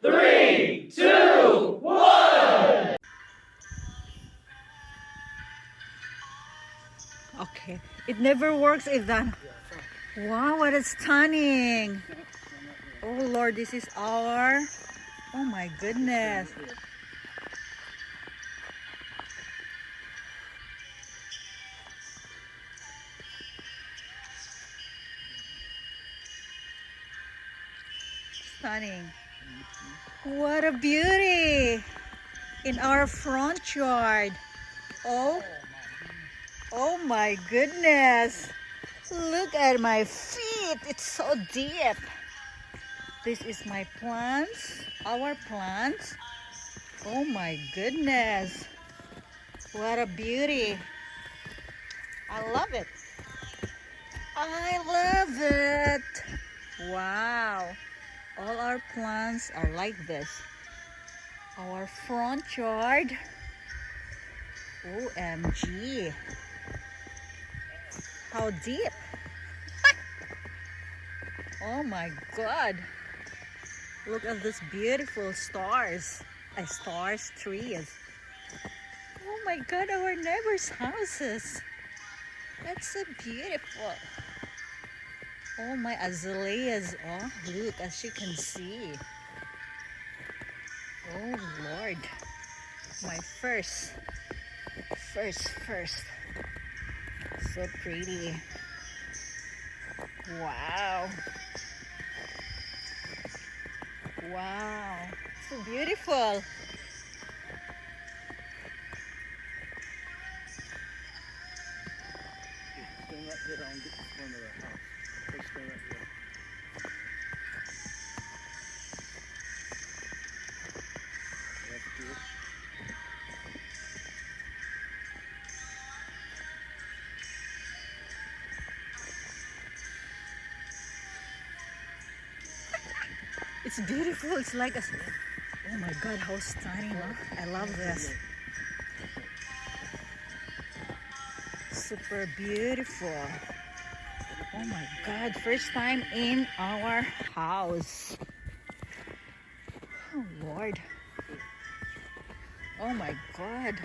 Three, two, one. Okay, it never works if that. Wow, what is stunning! Oh Lord, this is our. Oh my goodness! Stunning! What a beauty in our front yard. Oh, oh my goodness! Look at my feet. It's so deep. This is my plants, our plants. Oh my goodness. What a beauty. I love it. I love it. Wow. All our plants are like this. Our front yard. OMG. How deep. Oh my God. Look at this beautiful stars. Stars, trees. Oh my God, our neighbors' houses. That's so beautiful. Oh, my azaleas. Oh, look, as you can see. Oh, Lord. My first. So pretty. Wow. Wow. So beautiful. Stand right there on the front of the house. Just stand right there. That's good. It's beautiful. It's like a. Oh my God, how stunning. Huh? I love this. Super beautiful. Oh my God, first time in our house. Oh Lord. Oh my God.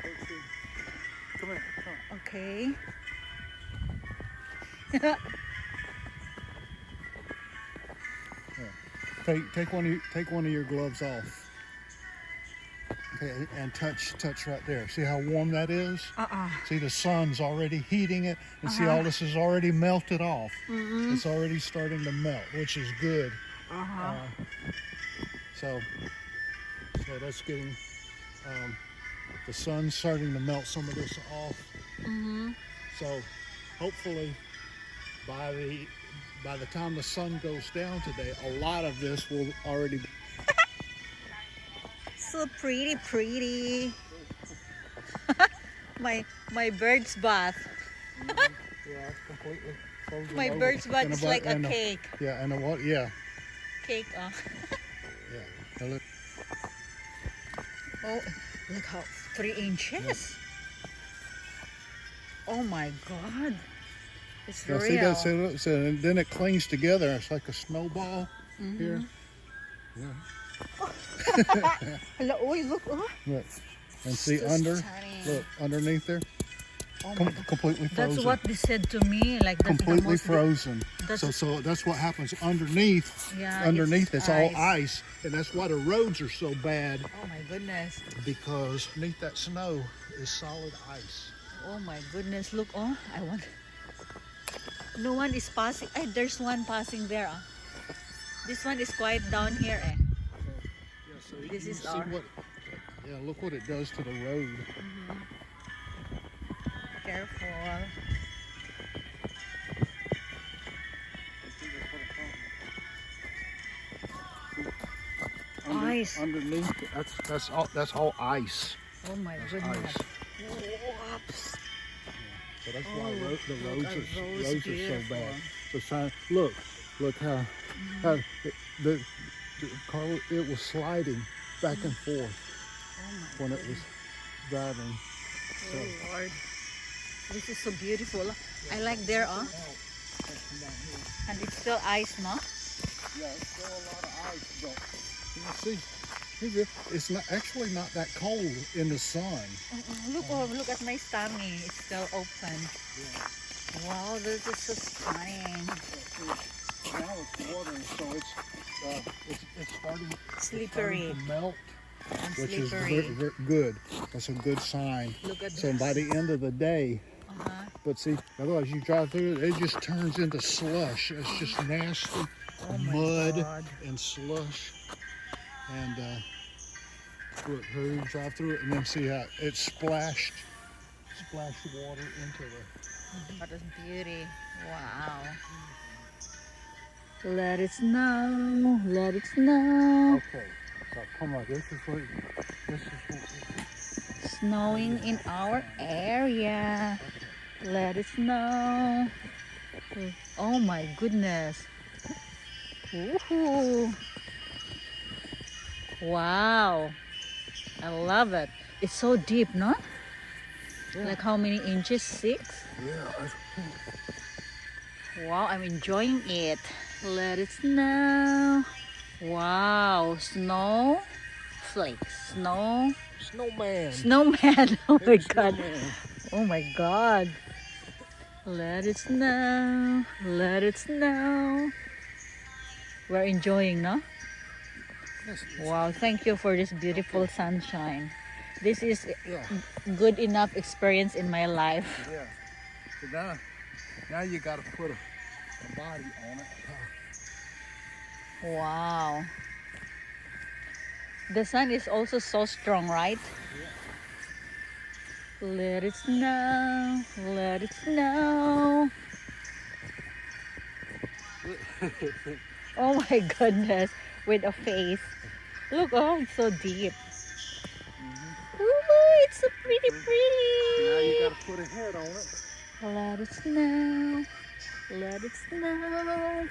Come here, come. Okay. Take one of your gloves off. Okay, and touch right there. See how warm that is? See, the sun's already heating it, and see all this is already melted off. It's already starting to melt, which is good. So that's getting the sun's starting to melt some of this off. So hopefully by the time the sun goes down today, a lot of this will already be. So pretty. my bird's bath. Yeah, it's completely frozen My over. bird's bath And is a like a and cake. Yeah, and a what? Yeah. Cake. Yeah. Now look. Oh, look how 3 inches. Oh my God. It's Now real. see that? So and then it clings together. It's like a snowball here. Yeah. Hello, oh, look. Oh. Look. And see So under. stunning. Look underneath there. Oh my God. Completely frozen. That's what they said to me. Like that's Completely the most frozen. that's- So that's what happens underneath. Yeah, Underneath it's it's all ice, and that's why the roads are so bad, Oh my goodness. because beneath that snow is solid ice. Oh my goodness. Look, oh, I want. No one is passing. Hey, there's one passing there. This one is quiet down here. So This you is see our. yeah, look what it does to the road. Careful. Ice. Underneath, that's all ice. Oh my That's goodness. ice. Whoops. So that's why the look roads at those are so beautiful. bad. So look how the car, it was sliding back and forth Oh my when it was driving. So, Oh Lord. This is so beautiful. I like there, and it's still ice, no? yeah, it's still a lot of ice, but See, it's not actually not that cold in the sun. Look at my stomach. It's still open. Yeah. Wow, this is so stunning. Now it's watering, so it's starting Slippery. to melt, And which slippery. is very good. That's a good sign. Look at So this. by the end of the day, but see, otherwise you drive through it, it just turns into slush. It's just nasty Oh my mud God. and slush. And look, here you drive through it and then see how it splashed water into the. What a beauty. Wow. Let it snow. Let it snow. Okay, so come on, this is what. Snowing in our area. Let it snow. Oh my goodness. Woohoo. Wow. I love it. It's so deep, no? Yeah. Like how many inches? 6? Yeah. Wow, I'm enjoying it. Let it snow. Wow, snow flakes. Snowman. Snowman. Oh my Big God. snowman. Oh my God. Let it snow. Let it snow. We're enjoying, no? Yes, Wow, thank you for this beautiful sunshine. This is yeah. good enough experience in my life. Yeah. So now you got to put a body on it. Wow. The sun is also so strong, right? Yeah. Let it snow. Let it snow. Oh my goodness. With a face. Look, oh, it's so deep. Ooh, it's so pretty. Now you got to put a head on it. Let it snow. Let it snow.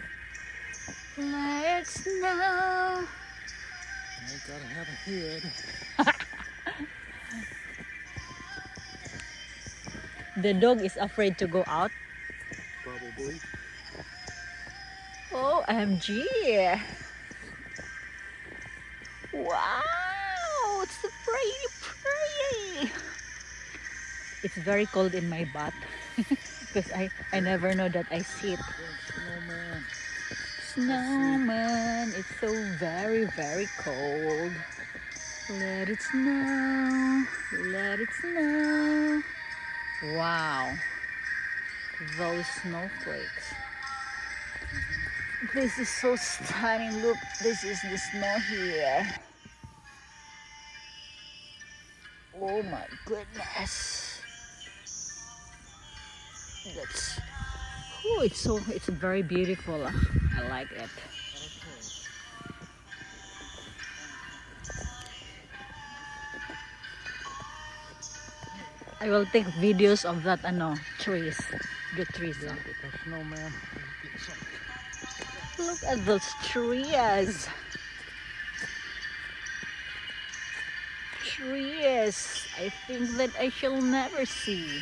Let it snow. You got to have a head. The dog is afraid to go out. Probably. Oh, OMG. Wow, it's so pretty. It's very cold in my butt because I never know that I sit. Snowman. Snowman, it's so very cold. Let it snow. Let it snow. Wow, those snowflakes. This is so stunning. Look, this is the snow here. Oh my goodness. That's it's very beautiful. I like it. I will take videos of that trees. The trees. The snowman. Look at those trees. Trees. I think that I shall never see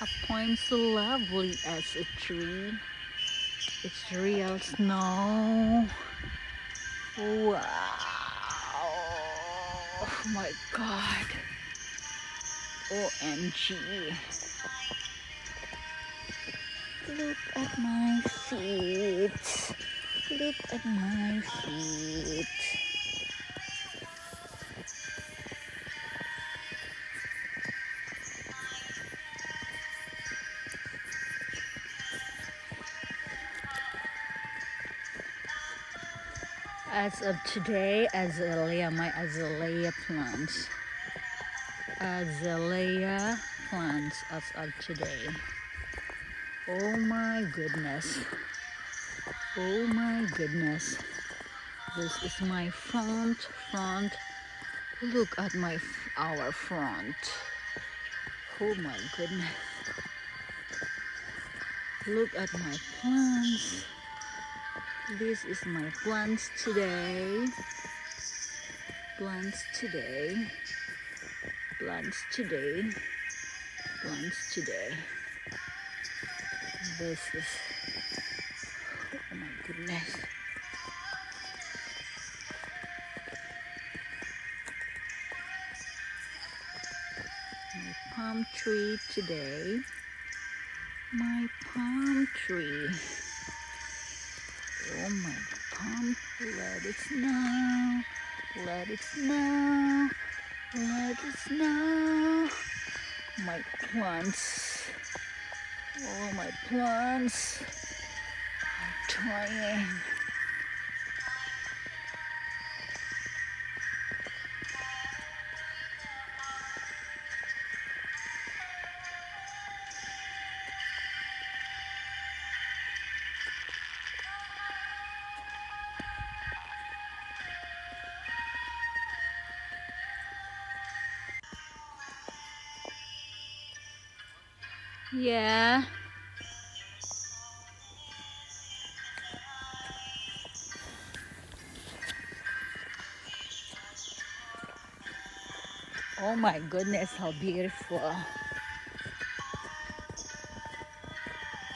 a point so lovely as a tree. It's real snow. Wow. Oh my God. OMG. Look at my feet. Look at my feet. As of today, my azalea plants. Azalea plants as of today. Oh my goodness. Oh my goodness. This is my front. Look at our front. Oh my goodness. Look at my plants. This is my plants today. Plants today. Plants today. Plants today. This is, oh my goodness. palm tree today. My palm tree. Oh my palm. Let it snow. Let it snow. Let it snow. My plants. Oh, my plants are trying. Yeah. Oh my goodness, how beautiful.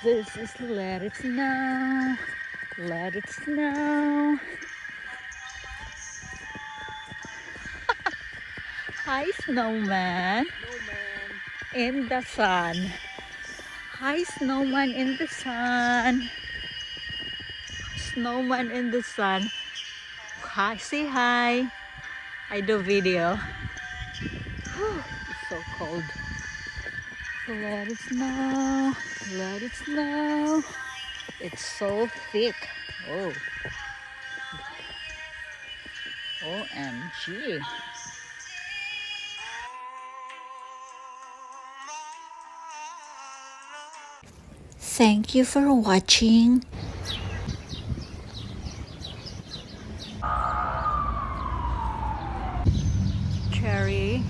This is Let It Snow. Let it snow. Hi, snowman. In the sun. Hi, snowman in the sun. Snowman in the sun. Hi, say hi. I do video. It's so cold. Let it snow. Let it snow. It's so thick. Oh. OMG. Thank you for watching. Cherry